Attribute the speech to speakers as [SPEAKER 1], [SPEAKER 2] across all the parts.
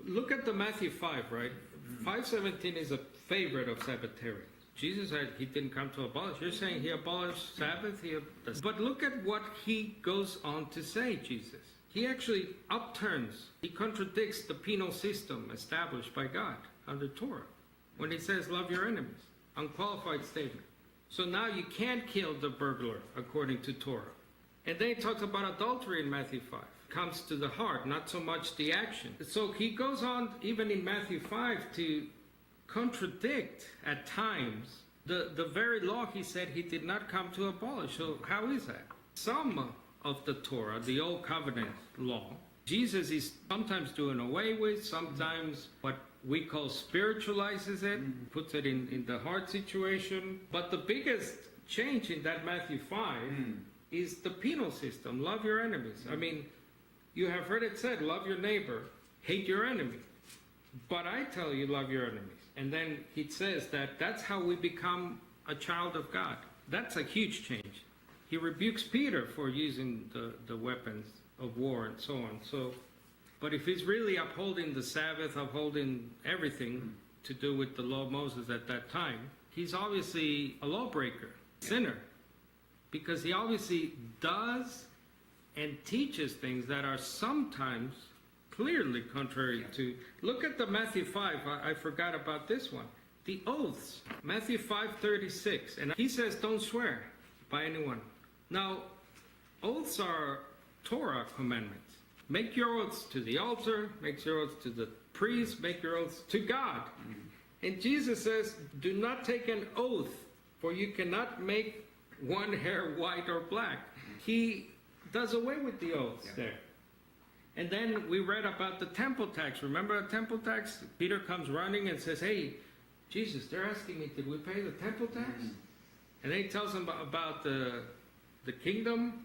[SPEAKER 1] Look at the Matthew 5, right? 5:17 is a favorite of Sabbatarians. Jesus said he didn't come to abolish. You're saying he abolished Sabbath? But look at what he goes on to say, Jesus. He actually upturns, he contradicts the penal system established by God under Torah when he says, love your enemies. Unqualified statement. So now you can't kill the burglar according to Torah. And then he talks about adultery in Matthew 5. Comes to the heart, not so much the action. So he goes on, even in Matthew 5, to contradict at times the very law he said he did not come to abolish. So how is that? Some of the Torah, the Old Covenant law, Jesus is sometimes doing away with, sometimes what we call spiritualizes it, puts it in the heart situation. But the biggest change in that Matthew 5 is the penal system. Love your enemies. I mean, you have heard it said, love your neighbor, hate your enemy. But I tell you, love your enemies. And then he says that that's how we become a child of God. That's a huge change. He rebukes Peter for using the weapons of war and so on. So, but if he's really upholding the Sabbath, upholding everything to do with the law of Moses at that time, he's obviously a lawbreaker, sinner. Because he obviously does and teaches things that are sometimes clearly contrary to. Look at the Matthew 5. I forgot about this one. The oaths. Matthew 5:36. And he says, don't swear by anyone. Now, oaths are Torah commandments. Make your oaths to the altar, make your oaths to the priest, make your oaths to God. And Jesus says, do not take an oath, for you cannot make one hair white or black. He does away with the oaths there. And then we read about the temple tax. Remember the temple tax? Peter comes running and says, hey, Jesus, they're asking me, did we pay the temple tax? And then he tells them about the kingdom,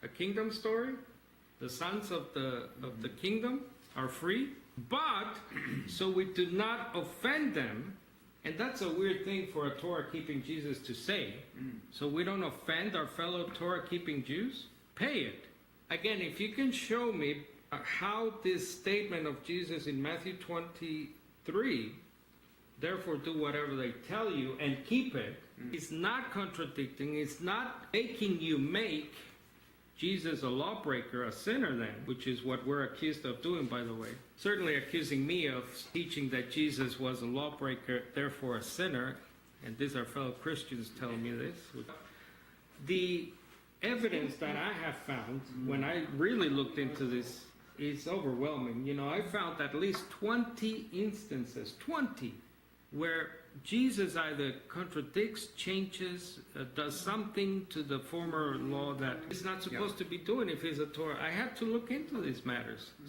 [SPEAKER 1] a kingdom story. The sons of the kingdom are free. But, so we do not offend them. And that's a weird thing for a Torah-keeping Jesus to say. So we don't offend our fellow Torah-keeping Jews? Pay it. Again, if you can show me how this statement of Jesus in Matthew 23, therefore do whatever they tell you and keep it, is not contradicting, it's not making you make Jesus a lawbreaker, a sinner then, which is what we're accused of doing, by the way. Certainly accusing me of teaching that Jesus was a lawbreaker, therefore a sinner, and these are fellow Christians telling me this. The evidence that I have found when I really looked into this is overwhelming. You know, I found at least 20 instances, 20, where Jesus either contradicts, changes, does something to the former law that he's not supposed to be doing if he's a Torah. I had to look into these matters.